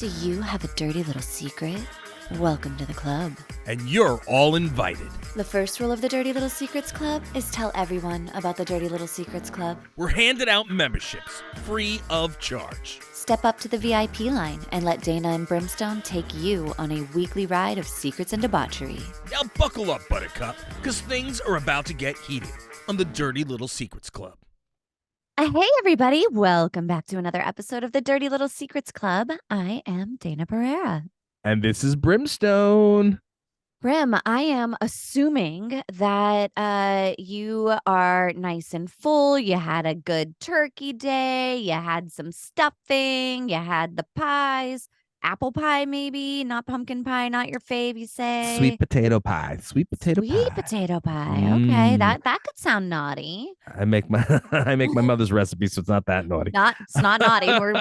Do you have a dirty little secret? Welcome to the club. And you're all invited. The first rule of the Dirty Little Secrets Club is tell everyone about the Dirty Little Secrets Club. We're handing out memberships, free of charge. Step up to the VIP line and let Dayna and Brimstone take you on a weekly ride of secrets and debauchery. Now buckle up, Buttercup, because things are about to get heated on the Dirty Little Secrets Club. Hey, everybody. Welcome back to another episode of the Dirty Little Secrets Club. I am Dayna Pereira. And this is Brimstone. Brim, I am assuming that you are nice and full. You had a good turkey day. You had some stuffing. You had the pies. Apple pie, maybe. Not pumpkin pie. Not your fave, you say? Sweet potato pie. Sweet potato pie. Okay, that could sound naughty. I make my mother's recipe, so it's not that naughty. It's not naughty. We're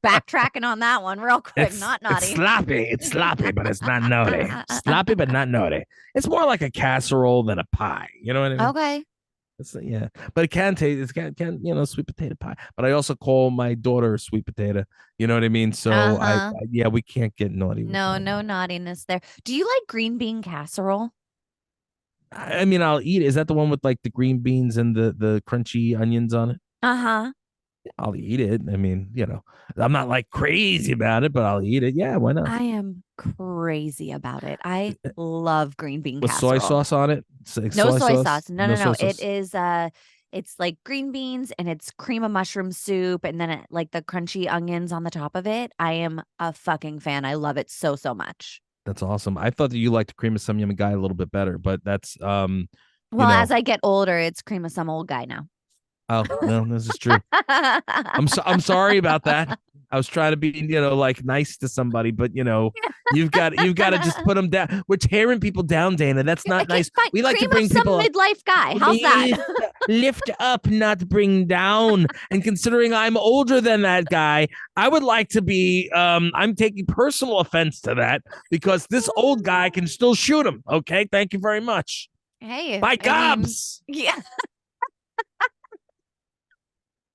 backtracking on that one real quick. Not naughty. It's sloppy, but it's not naughty. Sloppy, but not naughty. It's more like a casserole than a pie. You know what I mean? Okay. Yeah, but it can taste. It can sweet potato pie. But I also call my daughter sweet potato. You know what I mean? So we can't get naughty. No naughtiness there. Do you like green bean casserole? I mean, I'll eat it. Is that the one with like the green beans and the crunchy onions on it? I'll eat it. I mean, I'm not like crazy about it, but I'll eat it. Yeah, why not? I am crazy about it. I love green bean with casserole. Soy sauce on it? No soy sauce. No. Soy sauce? It is it's like green beans and it's cream of mushroom soup and then like the crunchy onions on the top of it. I am a fucking fan. I love it so much. That's awesome. I thought that you liked cream of some yummy guy a little bit better, but that's as I get older, it's cream of some old guy now. Oh, no, this is true. I'm sorry about that. I was trying to be, like nice to somebody, but you've got to just put them down. We're tearing people down, Dayna. That's not nice. Fine. We like cream to bring of some people midlife guy. How's that? Lift up, not bring down. And considering I'm older than that guy, I would like to be. I'm taking personal offense to that because this old guy can still shoot him. Okay, thank you very much. Hey, by gobs. Yeah.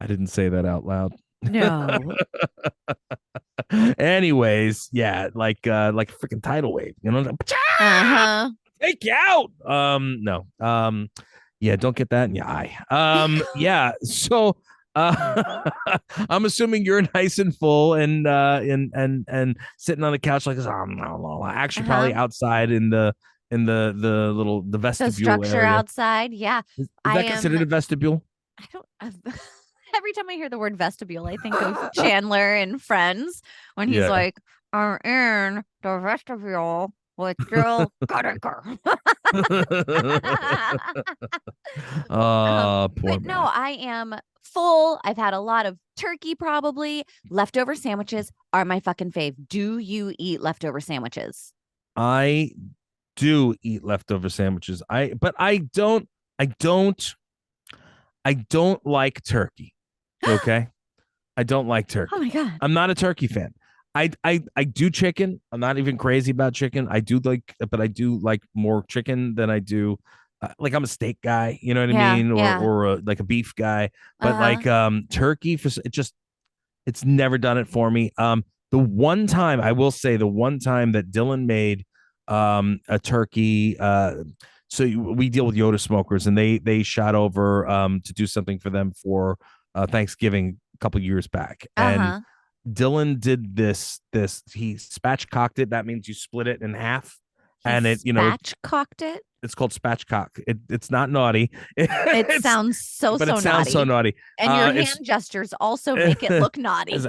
I didn't say that out loud. No. Anyways, yeah, like a freaking tidal wave, take you out. No. Yeah, don't get that in your eye. Yeah. So I'm assuming you're nice and full and sitting on the couch like this. Actually, probably outside in the vestibule. The structure area. Outside, yeah. Is that considered a vestibule? I don't. Every time I hear the word vestibule, I think of Chandler and Friends when he's like, "I'm in the vestibule with Jill Goodacre." Oh, poor man. No, I am full. I've had a lot of turkey, probably. Leftover sandwiches are my fucking fave. Do you eat leftover sandwiches? I do eat leftover sandwiches. But I don't like turkey. Okay. I don't like turkey. Oh my God. I'm not a turkey fan. I do chicken. I'm not even crazy about chicken. I do like more chicken than I do. Like I'm a steak guy, you know what I mean? Or like a beef guy, but like turkey it's never done it for me. The one time that Dylan made a turkey, so we deal with Yoda smokers and they shot over to do something for them for Thanksgiving a couple years back. And Dylan did this he spatchcocked it. That means you split it in half. And it spatchcocked it. It's called spatchcock. It's not naughty. It sounds so but it naughty. sounds so naughty. And your hand gestures also make it look naughty. I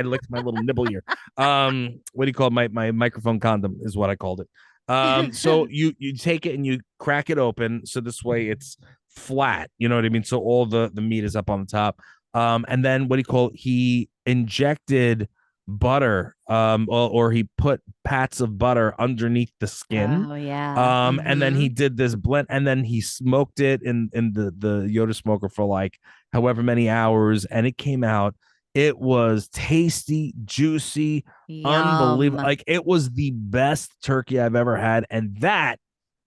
licked my little nibble here. What do you call it? My microphone condom is what I called it. So you take it and you crack it open. So this way it's flat. You know what I mean? So all the meat is up on the top. And then he injected butter or he put pats of butter underneath the skin. And then he did this blend and then he smoked it in the Yoda smoker for like however many hours, and it came out. It was tasty, juicy, unbelievable. Like it was the best turkey I've ever had, and that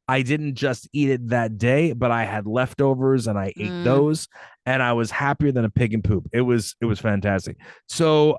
I didn't just eat it that day, but I had leftovers and I ate Mm, those, and I was happier than a pig in poop. It was fantastic. So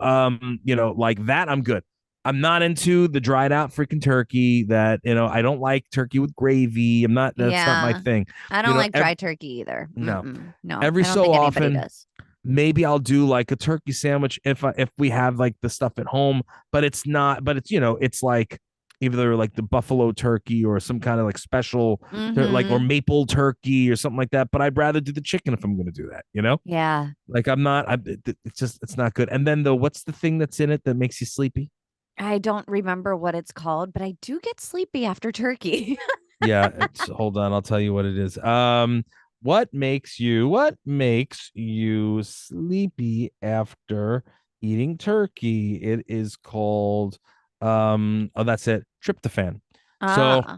like that, I'm good. I'm not into the dried out freaking turkey that, I don't like turkey with gravy. That's not my yeah. thing. I You don't know, like dry turkey either. no. Mm-mm. No, Every I don't so think anybody often, does. maybe I'll do like a turkey sandwich if we have like the stuff at home, but it's not, but it's like either like the buffalo turkey or some kind of like special like or Mm-hmm. maple turkey or something like that. But I'd rather do the chicken if I'm going to do that. Yeah. Like I'm not, it's not good. And then what's the thing that's in it that makes you sleepy? I don't remember what it's called, but I do get sleepy after turkey. Yeah, hold on, I'll tell you what it is. What makes you sleepy after eating turkey? It is called oh, that's it, tryptophan. So Ah.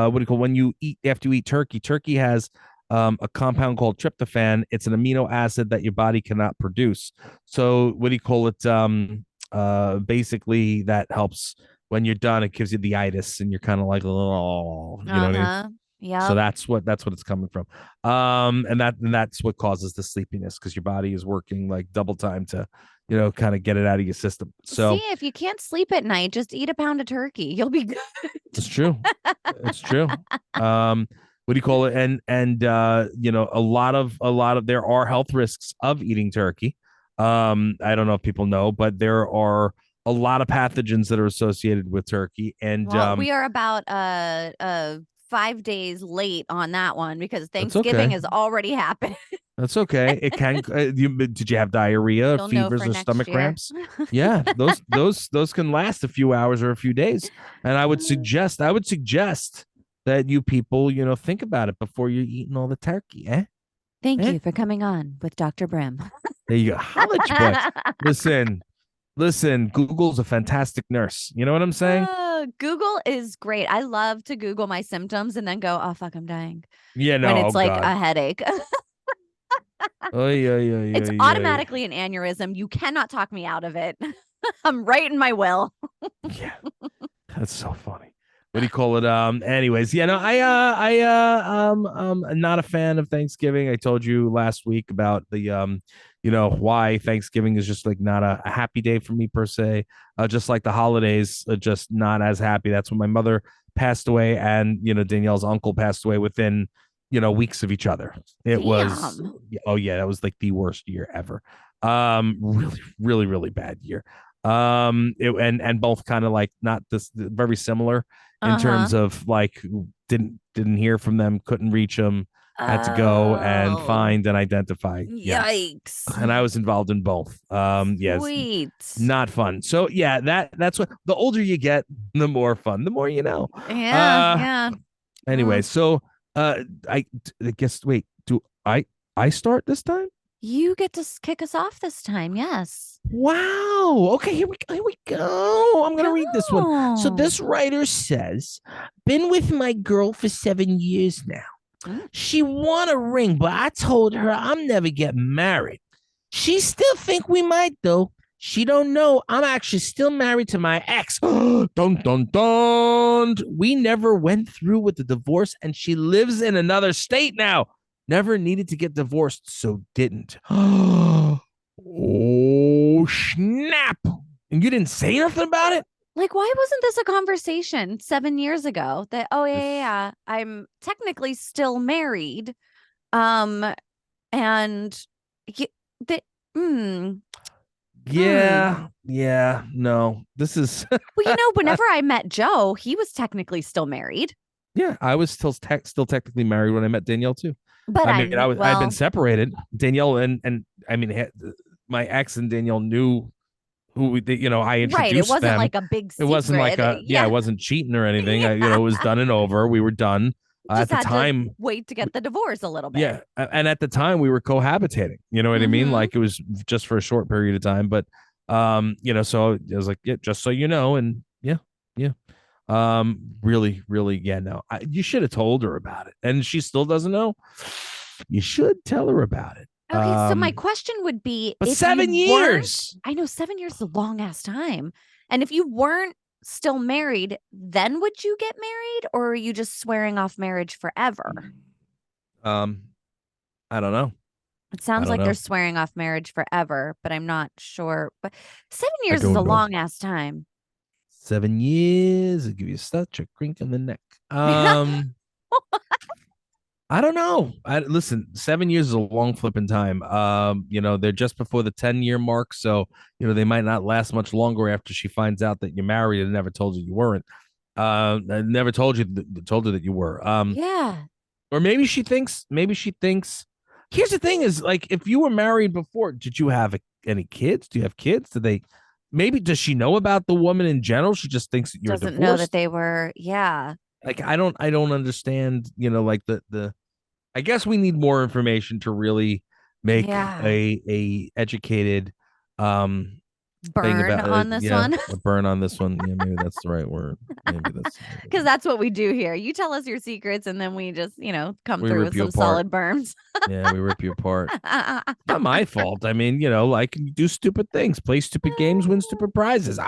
what do you call when you eat after you eat turkey? Turkey has a compound called tryptophan. It's an amino acid that your body cannot produce. So what do you call it? Basically that helps when you're done. It gives you the itis, and you're kind of like, oh, you know what I mean? Uh-huh. So Yep. that's what it's coming from. And that's what causes the sleepiness because your body is working like double time to, kind of get it out of your system. See, So if you can't sleep at night, just eat a pound of turkey. You'll be good. it's true. It's true. What do you call it? And a lot of there are health risks of eating turkey. I don't know if people know, but there are a lot of pathogens that are associated with turkey. And Well, we are about 5 days late on that one because that's Thanksgiving okay. has already happened. That's okay. It can. Did you have diarrhea, You'll know fevers, for or next stomach year. cramps? Yeah, those can last a few hours or a few days. And I would suggest that you people, think about it before you're eating all the turkey. Thank Eh. you for coming on with Dr. Brim. There you go. Holla at your boy. Listen, listen. Google's a fantastic nurse. You know what I'm saying? Google is great. I love to Google my symptoms and then go, oh, fuck, I'm dying Yeah. when No. Oh it's like God. a headache. Oh yeah. Yeah. Yeah. It's Yeah. automatically an aneurysm. You cannot talk me out of it. I'm right in my will. Yeah. That's so funny. What do you call it? Anyways, yeah, no, I'm not a fan of Thanksgiving. I told you last week about why Thanksgiving is just like not a happy day for me per se. Just like the holidays, just not as happy. That's when my mother passed away, and Danielle's uncle passed away within weeks of each other. It was, Damn. oh yeah, that was like the worst year ever. Really, really, really bad year. And both kind of like not this very similar in Uh-huh. terms of like didn't hear from them, couldn't reach them, had to go and Oh, find and identify. Yeah, yikes. and I was involved in both. Yes, Sweet. not fun. So yeah, that's what, the older you get, the more fun, the more you know. Yeah, uh yeah. anyway, Mm. so I guess, wait, do I start this time? You get to kick us off this time. Yes. Wow. Okay, here we go. I'm going to read this one. So Go. this writer says, been with my girl for 7 years now. Mm. She want a ring, but I told her I'm never getting married. She still think we might though. She don't know I'm actually still married to my ex. Dun dun dun. We never went through with the divorce and she lives in another state now. Never needed to get divorced, so didn't. Oh, snap. And you didn't say nothing about it? Like, why wasn't this a conversation 7 years ago that, oh, yeah, yeah, This, yeah, I'm technically still married. Um, and y- the, mm, mm. yeah, no. This is, Well, whenever I met Joe, he was technically still married, yeah, I was still technically married when I met Danielle too. but I mean, I'd been well, separated. Danielle and I mean, my ex and Danielle knew I right. It introduced wasn't them. like a big It wasn't like secret. it Yeah. wasn't cheating or anything. Yeah. It was done and over. We were done. At Just the had to time, wait to get the divorce a little bit. yeah, and at the time we were cohabitating. You know what I mean? Mm-hmm. Like it was just for a short period of time, but so I was like, yeah, just so you know, and yeah, yeah. Really, really, yeah, no. You should have told her about it, and she still doesn't know. You should tell her about it. Okay, so my question would be But if you seven weren't, years. I know 7 years is a long ass time. And if you weren't still married, then would you get married, or are you just swearing off marriage forever? Um, I don't know. It I sounds don't like they're know. swearing off marriage forever, but I'm not sure. But 7 years is a don't know. long ass time. 7 years, it'll give you such a crink in the neck. I don't know. Listen, 7 years is a long flipping time. They're just before the 10-year mark, so they might not last much longer after she finds out that you're married and never told you you weren't. I never told her that you were. Yeah. Or maybe she thinks. Here's the thing: is like if you were married before, did you have any kids? Do you have kids? Maybe does she know about the woman in general? She just thinks that you're Doesn't know that divorced. they were. Yeah. Like I don't understand. Like the I guess we need more information to really make Yeah. a educated um thing Burn about on this yeah, one. a burn on this one. Yeah, maybe that's the right word. Maybe that's the right Because word. that's what we do here. You tell us your secrets, and then we just, come We through rip with you some apart. solid berms. Yeah, we rip you apart. Not my fault. I mean, like you do stupid things, play stupid games, win stupid prizes.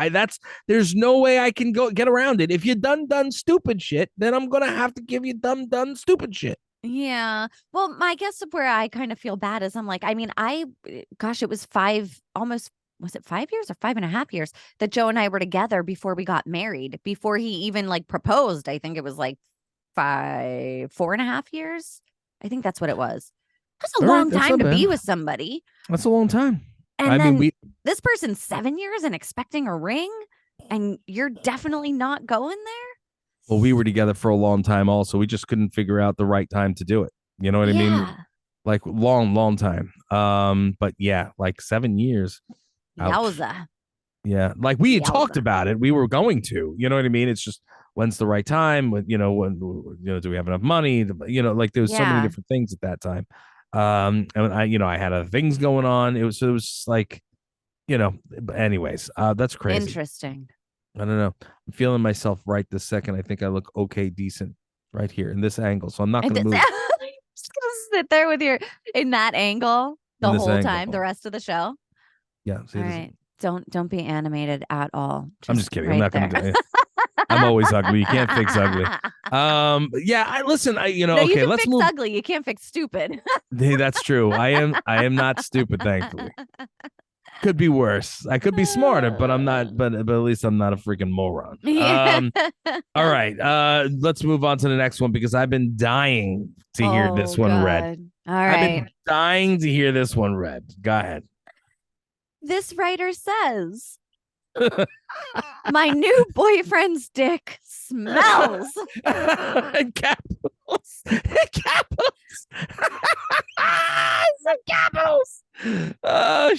There's no way I can go get around it. If you done stupid shit, then I'm gonna have to give you done stupid shit. Yeah. Well, my guess of where I kind of feel bad is I'm like, I mean, gosh, it was was it 5 years or 5.5 years that Joe and I were together before we got married, before he even like proposed. I think it was like 4.5 years. I think that's what it was. That's a All right, long that's time not to bad. be with somebody. That's a long time. I And mean, then we this person's 7 years and expecting a ring, and you're definitely not going there. well, we were together for a long time. Also, we just couldn't figure out the right time to do it. You know what I mean? Yeah. Like long time. But yeah, like 7 years. Ouch. Yowza. Yeah, like we had talked Yowza. about it. We were going to, you know what I mean? It's just when's the right time? When do we have enough money? Like there was so many Yeah. different things at that time. And I had other things going on. It was like, but anyways, that's crazy. Interesting. I don't know. I'm feeling myself right this second. I think I look okay, decent right here in this angle. So I'm not And going to just, move just gonna sit there with your in that angle in the this whole time, the angle. rest of the show. Yeah. See, All right. Don't be animated at all. I'm just Just kidding. I'm right not going there. to do it. I'm always ugly. You can't fix ugly. Yeah. I listen. No, you Okay. can Let's fix move. ugly. You can't fix stupid. Hey, that's true. I am not stupid, thankfully. Could be worse. I could be smarter, but I'm not. But at least I'm not a freaking moron. Yeah. All right. Let's move on to the next one because I've been dying to hear Oh this one read. God. All I've right. been dying to hear this one read. Go ahead. This writer says my new boyfriend's dick smells. Capitals. Capitals. The capitals.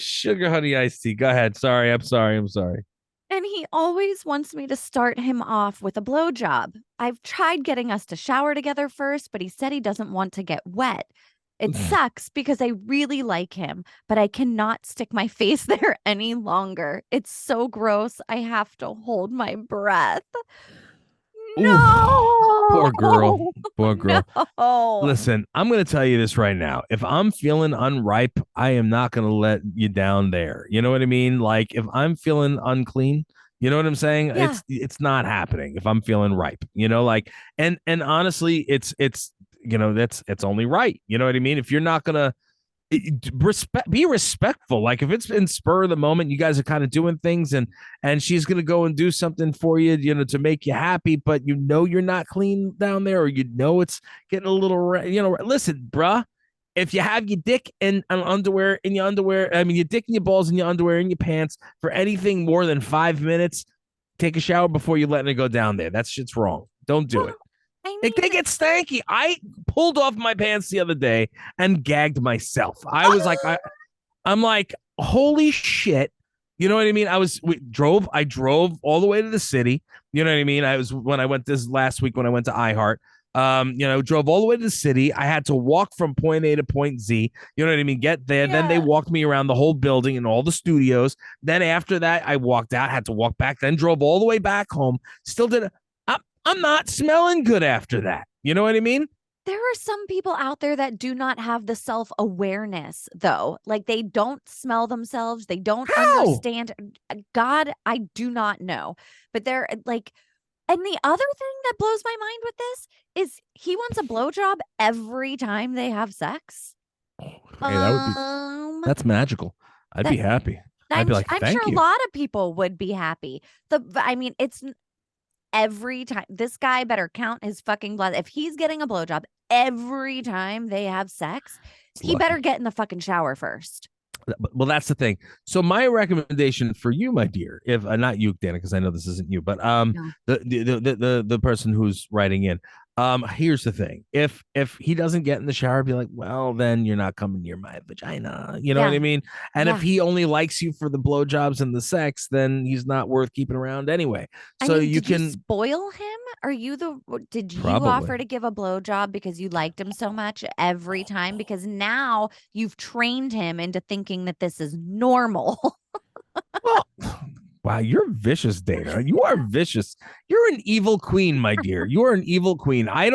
Sugar honey iced tea. Go ahead. Sorry. I'm sorry. I'm sorry. And he always wants me to start him off with a blowjob. I've tried getting us to shower together first, but he said he doesn't want to get wet. It sucks because I really like him, but I cannot stick my face there any longer. It's so gross. I have to hold my breath. Ooh, poor girl. No. Poor girl. No. Listen, I'm going to tell you this right now. If I'm feeling unripe, I am not going to let you down there. You know what I mean? Like if I'm feeling unclean, you know what I'm saying? Yeah. It's not happening if I'm feeling ripe. Like and honestly, it's that's it's only right. You know what I mean? If you're not going to be respectful. Like if it's in spur of the moment, you guys are kind of doing things, and she's gonna go and do something for you, to make you happy, but you're not clean down there, or it's getting a little, listen, bruh. If you have your dick and underwear in your underwear, I mean your dick and your balls in your underwear in your pants for anything more than 5 minutes, take a shower before you're letting it go down there. That shit's wrong. Don't do Well, it. I They mean, get stanky. I pulled off my pants the other day and gagged myself. I'm like, holy shit. You know what I mean? I drove all the way to the city. You know what I mean? When I went this last week when I went to iHeart. Drove all the way to the city. I had to walk from point A to point Z. You know what I mean? Get there. Then they yeah. walked me around the whole building and all the studios. Then after that, I walked out, had to walk back, then drove all the way back home. Still did I'm not smelling good after that. You know what I mean? There are some people out there that do not have the self-awareness, though. Like, they don't smell themselves. They don't How? understand. God, I do not know. But they're like, and the other thing that blows my mind with this is he wants a blowjob every time they have sex. Hey, that's magical. I'd be That happy. I'd I'm be like, I'm sure thank a you. lot of people would be happy. I mean, it's every time. This guy better count his fucking blood. If he's getting a blowjob every time they have sex, It's he better lucky. get in the fucking shower first. Well, that's the thing. So my recommendation for you, my dear, if not you, Dana, because I know this isn't you, but No. the person who's writing in, here's the thing. If he doesn't get in the shower, be like, well, then you're not coming near my vagina. You know what Yeah. I mean? And if Yeah. he only likes you for the blowjobs and the sex, then he's not worth keeping around anyway. I So mean, you did you can spoil him? Did you offer probably. to give a blowjob because you liked him so much every time? Because now you've trained him into thinking that this is normal. Well, wow, you're vicious, Dana. You are vicious. You're an evil queen, my dear. You are an evil queen. I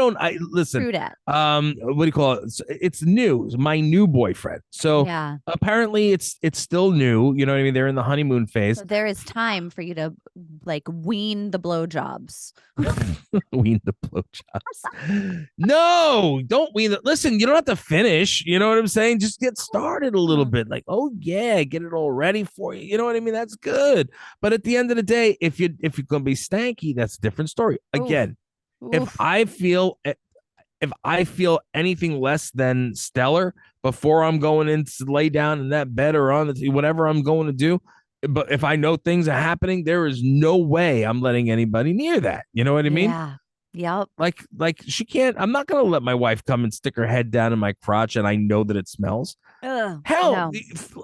listen. True that. What do you call it? It's new. It's my new boyfriend. So Yeah. apparently it's still new. You know what I mean? They're in the honeymoon phase. So there is time for you to like wean the blowjobs. Wean the blowjobs. No, don't wean the. Listen, you don't have to finish. You know what I'm saying? Just get started a little Mm. bit. Like, oh yeah, get it all ready for you. You know what I mean? That's good. But at the end of the day, if you're gonna be stanky, that's a different story. Oof. Again, if Oof. I feel if I feel anything less than stellar before I'm going in to lay down in that bed or on whatever I'm going to do, but if I know things are happening, there is no way I'm letting anybody near that. You know what I mean? Yeah. Yep. Like she can't. I'm not gonna let my wife come and stick her head down in my crotch, and I know that it smells. Ugh. Hell, No.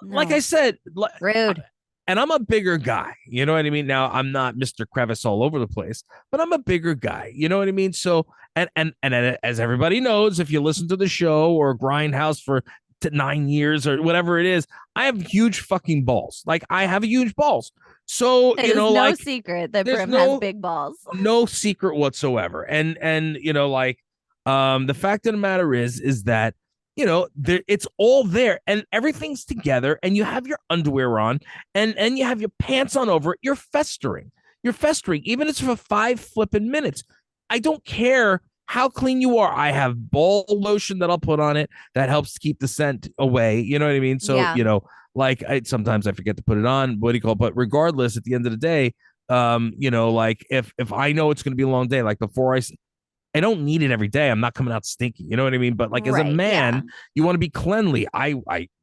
like I No. said, Rude. and I'm a bigger guy. You know what I mean? Now I'm not Mr. Crevice all over the place, but I'm a bigger guy. You know what I mean? So and as everybody knows, if you listen to the show or Grindhouse for 9 years or whatever it is, I have huge fucking balls. Like I have huge balls. So It is no like secret that there's Brim has big balls. no secret whatsoever. And like the fact of the matter is that there it's all there and everything's together and you have your underwear on and you have your pants on over it. You're festering even if it's for 5 flipping minutes. I don't care how clean you are. I have ball lotion that I'll put on it that helps keep the scent away. You know what I mean? So Yeah. like sometimes I forget to put it on. What do you call it? But regardless, at the end of the day, like if I know it's going to be a long day, like before I don't need it every day. I'm not coming out stinky. You know what I mean? But like as a Right. Yeah. man, you want to be cleanly.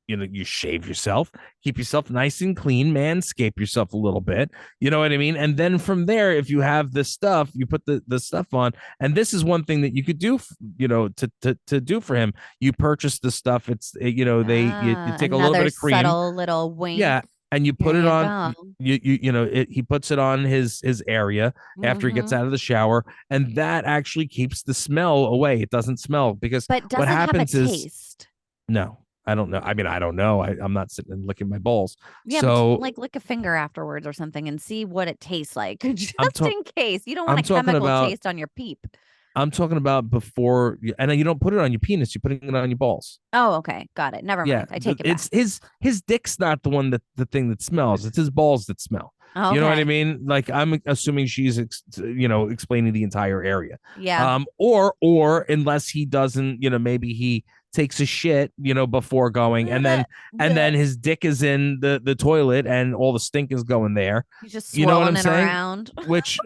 You shave yourself, keep yourself nice and clean, manscape yourself a little bit. You know what I mean? And then from there, if you have this stuff, you put the stuff on. And this is one thing that you could do, to do for him. You purchase the stuff. You Ah, take a little bit another of cream, subtle little wink. yeah, and you Here put it you on. go. He puts it on his area after he gets Hmm. out of the shower, and that actually keeps the smell away. It doesn't smell because But what doesn't have a happens is taste. no, I don't know. I mean, I don't know. I'm not sitting and licking my balls. Yeah, but just So like lick a finger afterwards or something and see what it tastes like, I'm just talking. in case. You don't want I'm a talking chemical about. taste on your peep. I'm talking about before, and you don't put it on your penis. You're putting it on your balls. Oh, okay. Got it. Never Yeah, mind. I take it it's back. his dick's not the thing that smells. It's his balls that smell. You know what I Okay. mean? Like I'm assuming she's explaining the entire area. Yeah. Or unless he doesn't, maybe he takes a shit, before going, and Blech, then blech. his dick is in the toilet and all the stink is going there. He's just You know what swirling I'm it saying? around. Which,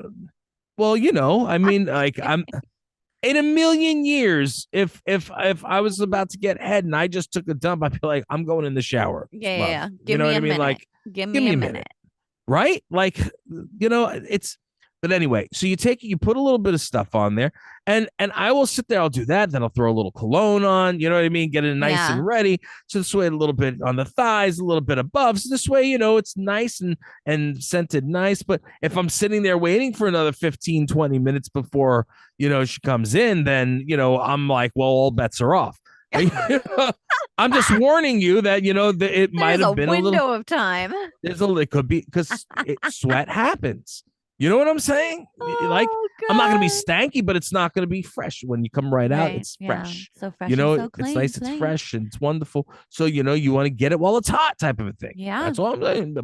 well, I mean, like I'm in a million years, if I was about to get head and I just took a dump, I'd be like, I'm going in the shower, Yeah, yeah, love. yeah. You Give know me what I a mean? minute. Like, Give give me me a a minute, minute. right? Like, it's. But anyway, so you take it, you put a little bit of stuff on there, and I will sit there. I'll do that. Then I'll throw a little cologne on. You know what I mean? Get it nice Yeah. and ready. So this way, a little bit on the thighs, a little bit above. So this way, it's nice and scented nice. But if I'm sitting there waiting for another 15, 20 minutes before she comes in, then I'm like, well, all bets are off. I'm just warning you that that it might There's a have been a little. window of time. It could be because sweat happens. You know what I'm saying? Like, Oh I'm not going to be God. stanky, but it's not going to be fresh. When you come right out, Right. it's Yeah. fresh. So fresh and so It's clean, nice, it's clean. fresh, and it's wonderful. So, you want to get it while it's hot type of a thing. Yeah. That's all I'm saying. Yeah.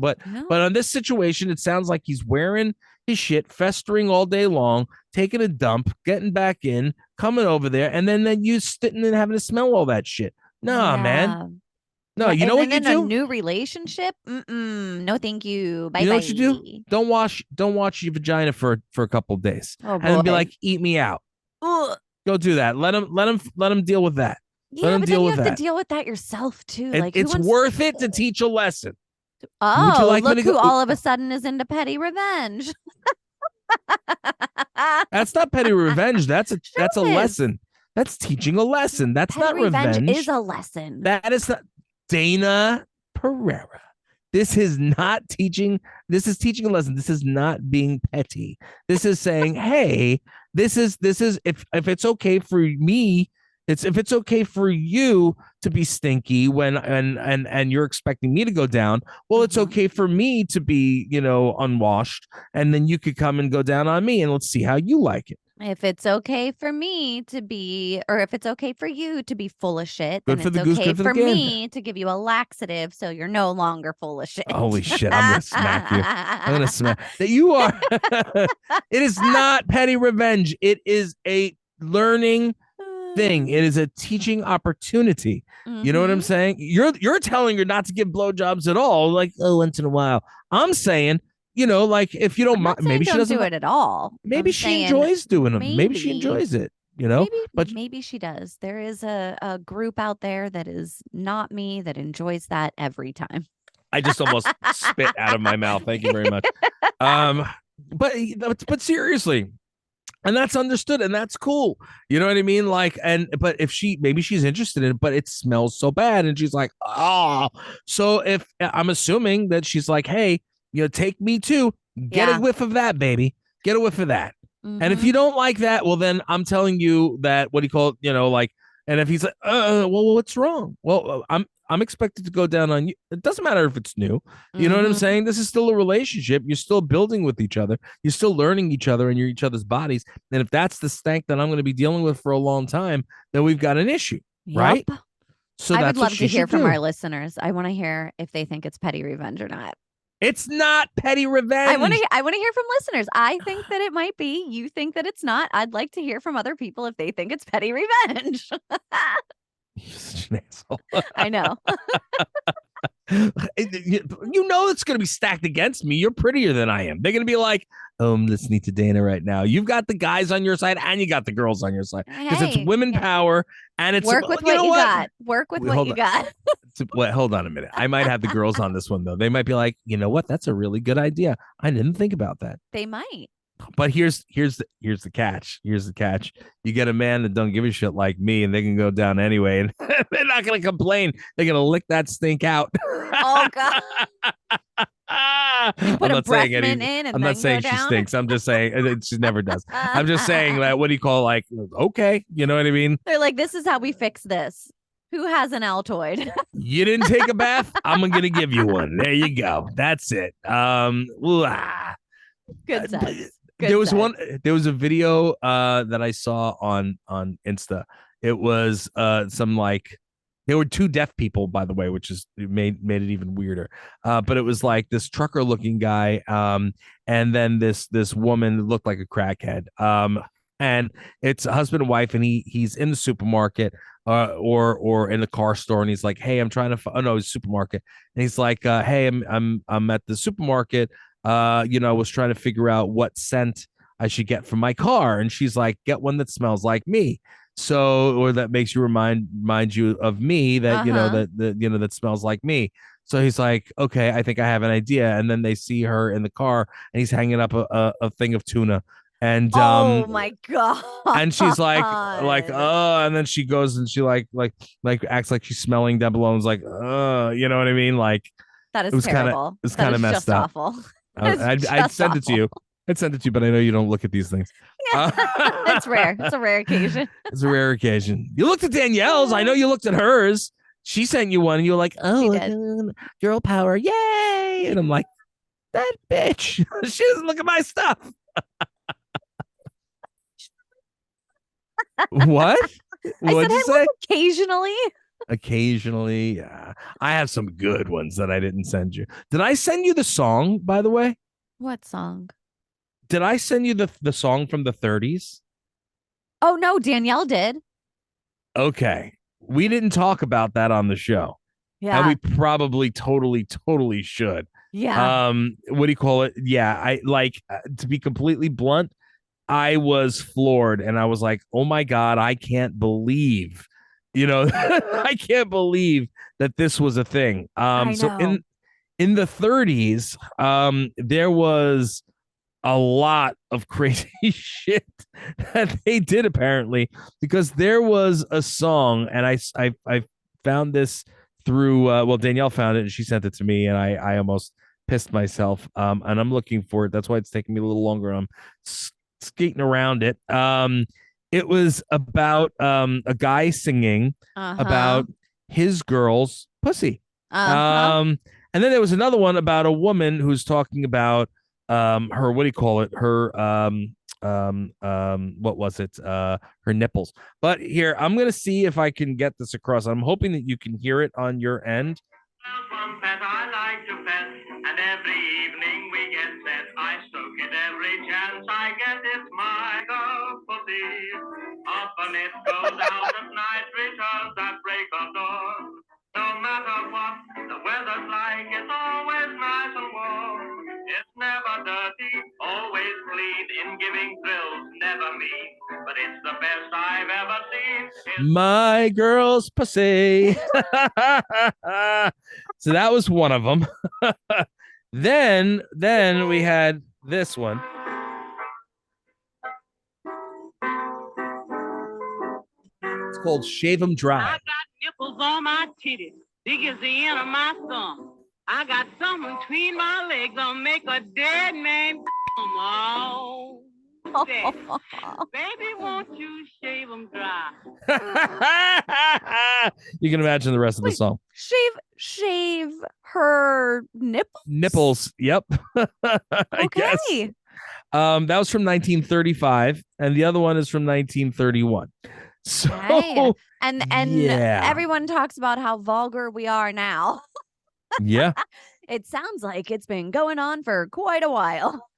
But on this situation, it sounds like he's wearing his shit, festering all day long, taking a dump, getting back in, coming over there, and then you sitting and having to smell all that shit. Nah, man. Yeah. No, Yeah. you know And what then you in a do? new relationship, no, thank you. Bye You know what you do? bye. Don't wash your vagina for a couple of days, Oh and then be boy. like, eat me out. Ugh. Go do that. Let him deal with that. Let Yeah, him but then deal you with have to that. deal with that yourself too. Like, who It's wants? worth it to teach a lesson. Would you Oh, like me look to who go? all of a sudden is into petty revenge. That's not petty revenge. Sure That's a is. lesson. That's teaching a lesson. That's Petty not revenge is revenge. a lesson. That is not Dayna Pereira. This is not teaching. This is teaching a lesson. This is not being petty. This is saying, hey, this is if it's okay for me, it's if it's okay for you to be stinky when and you're expecting me to go down. Well, it's Mhm. okay for me to be, unwashed, and then you could come and go down on me, and let's see how you like it. If it's okay for me to be, or if it's okay for you to be full of shit, then Good for it's the goose, okay good for the for gander. me to give you a laxative so you're no longer full of shit. Holy shit, I'm gonna smack you. I'm gonna smack that you are. It is not petty revenge. It is a learning thing. It is a teaching opportunity. You know what I'm Mm-hmm. saying? You're telling her not to give blowjobs at all, like, oh, once in a while. I'm saying, like, if you don't I'm mind, not saying don't do it at all. maybe I'm she saying enjoys doing them. Maybe she maybe, enjoys it, maybe, but maybe she does. There is a group out there that is not me that enjoys that every time. I just almost spit out of my mouth. Thank you very much. Um, but seriously, and that's understood, and that's cool. You know what I mean? Like, but if maybe she's interested in it, but it smells so bad, and she's like, oh. So if I'm assuming that she's like, hey, take me too. Get a Yeah. whiff of that, baby. Get a whiff of that. And if Mm-hmm. you don't like that, well, then I'm telling you that what do you call it? Like, and if he's like, well, what's wrong? Well, I'm expected to go down on you. It doesn't matter if it's new. You know what I'm Mm-hmm. saying? This is still a relationship. You're still building with each other. You're still learning each other and you're each other's bodies. And if that's the stank that I'm going to be dealing with for a long time, then we've got an issue, Yep. right? So I would that's what love to she hear should from our do. listeners. I want to hear if they think it's petty revenge or not. It's not petty I want to. revenge. I want to hear from listeners. I think that it might be. You think that it's not. I'd like to hear from other people if they think it's petty revenge. You're such an asshole. I know. It's going to be stacked against me. You're prettier than I am. They're going to be like, oh, I'm listening to Dayna right now. You've got the guys on your side and you got the girls on your side because it's Hey, women yeah. power and it's Work with you what know you what? got. Work with Wait, what hold you on. got. Wait, hold on a minute. I might have the girls on this one though. They might be like, you know what? That's a really good idea. I didn't think about that. They might. But here's the catch. Here's the catch. You get a man that don't give a shit like me, and they can go down anyway, and they're not gonna complain. They're gonna lick that stink out. Oh God! You put I'm a not saying breath mint any. in and I'm not then go saying she down. stinks. I'm just saying she never does. I'm just saying that what do you call like okay, you know what I mean? They're like, this is how we fix this. Who has an Altoid? You didn't take a bath. I'm gonna give you one. There you go. That's it. Good sense. Good There was sense. there was a video that I saw on Insta. It was some like there were two deaf people, by the way, which is made it even weirder. But it was like this trucker looking guy, and then this woman looked like a crackhead. And it's a husband and wife, and he's in the supermarket, or in the car store, and he's like, "Hey, I'm trying to oh no, it's supermarket," and he's like, "Hey, I'm at the supermarket. I was trying to figure out what scent I should get for my car," and she's like, "Get one that smells like me." So, or that makes you remind you of me that Uh-huh. that smells like me. So he's like, okay, I think I have an idea. And then they see her in the car, and he's hanging up a thing of tuna, and Oh my God. she's like and then she goes and she like acts like she's smelling down below and is like you know what I mean, like That it is was kind of terrible. That kind of is messed just up. awful. It's I'd just send it to awful. you. I'd send it to you, but I know you don't look at these things. Yeah. It's rare. It's a rare occasion. It's a rare occasion. You looked at Danielle's. I know you looked at hers. She sent you one, and you were like, She "Oh, did. girl power, yay!" And I'm like, That bitch. She doesn't look at my stuff. What? I said What'd you I look say? occasionally. Occasionally. Yeah. I have some good ones that I didn't send you. Did I send you the song, by the way? What song? Did I send you the song from the 30s? Oh no, Danielle did. Okay. We didn't talk about that on the show. And we Yeah. probably totally should. Yeah. What do you call it? Yeah, I like to be completely blunt, I was floored and I was like, "Oh my god, I can't believe." I can't believe that this was a thing. I So know. in the 30s, there was a lot of crazy shit that they did apparently because there was a song and I found this through well Danielle found it and she sent it to me and I almost pissed myself and I'm looking for it. That's why it's taking me a little longer. I'm skating around it. It was about a guy singing Uh-huh. about his girl's pussy. Uh-huh. Um and then there was another one about a woman who's talking about her what do you call it what was it her nipples. But here I'm gonna see if I can get this across. I'm hoping that you can hear it on your end. One pet I like to pet, and every evening we get set. I stroke it every chance I get. It's my girl pussy. Often it goes out at night, returns at break of dawn. No matter what the weather's like, it's always nice and warm. It's never dirty, always clean, in giving thrills, never mean. But it's the best I've ever seen. It's my girl's pussy. So that was one of them. Then we had this one. It's called Shave 'em Dry. I got nipples on my titties, big as the end of my thumb. I got something between my legs that'll make a dead man come. Oh, daddy. Baby, won't you shave 'em dry? You can imagine the rest of the Wait, song. shave her nipples? Nipples. Yep. I guess. Okay. That was from 1935, and the other one is from 1931. So Okay. And yeah, everyone talks about how vulgar we are now. yeah, It sounds like it's been going on for quite a while.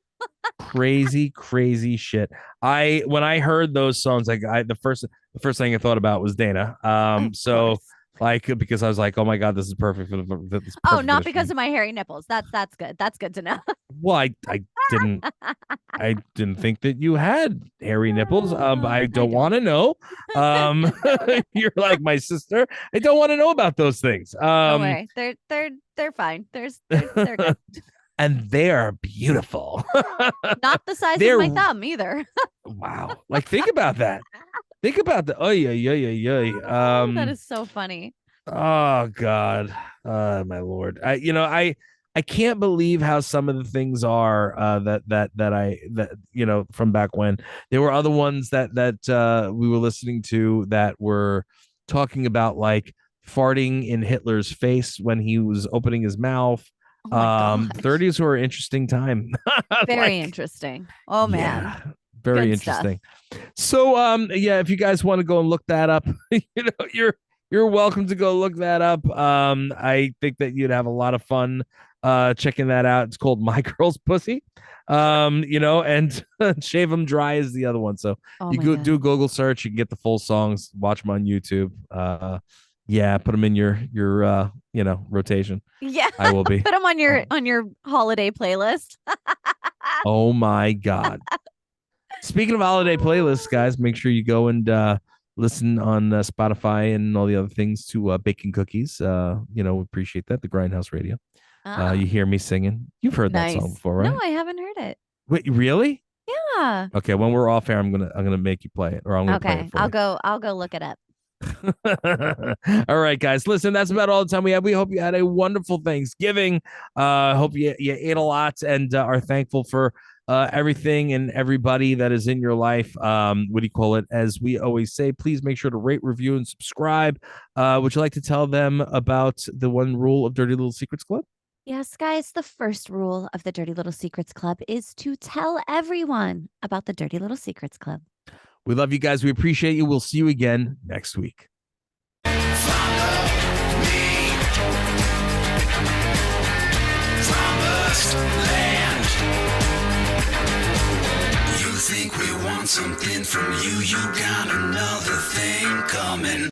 crazy shit. I when I heard those songs, like the first thing I thought about was Dana. Of So course. like because I was like, oh my god, this is perfect this is Oh, perfect for not the because stream. of my hairy nipples. That's good. That's good to know. Well, didn't I didn't think that you had hairy nipples. I I don't want don't. to know. Um, you're like my sister. I don't want to know about those things. Don't worry. They're fine. They're good. And they are beautiful. Not the size of They're my thumb either. wow. Like think about that. Think about the oh yeah. That is so funny. Oh God, my Lord. I can't believe how some of the things are that from back when. There were other ones that we were listening to that were talking about like farting in Hitler's face when he was opening his mouth. Oh my gosh. 30s were an interesting time. Very Like interesting. Oh man. yeah, very Good stuff. interesting. So yeah, if you guys want to go and look that up, you're welcome to go look that up. I think that you'd have a lot of fun checking that out. It's called My Girl's Pussy. And Shave 'em Dry is the other one. So Oh you my go do a god. Google search, you can get the full songs, watch them on YouTube. Yeah, put them in your rotation. Yeah. I will be. Put them Um, on your holiday playlist. oh my god. Speaking of holiday playlists, guys, make sure you go and listen on Spotify and all the other things to Baking Cookies. We appreciate that. The Grindhouse Radio. Ah, You hear me singing. You've heard that song nice. before, No, right? I haven't heard it. Wait, really? Yeah. Okay, when we're off air, I'm gonna make you play it, or I'm gonna play it Okay. for you. I'll go look it up. All right, guys. Listen, that's about all the time we have. We hope you had a wonderful Thanksgiving. Hope you ate a lot and are thankful for everything and everybody that is in your life. What do you call it? As we always say, please make sure to rate, review, and subscribe. Would you like to tell them about the one rule of Dirty Little Secrets Club? Yes, guys, the first rule of the Dirty Little Secrets Club is to tell everyone about the Dirty Little Secrets Club. We love you guys. We appreciate you. We'll see you again next week. Follow me. Promised land. You think we want something from you? You got another thing coming.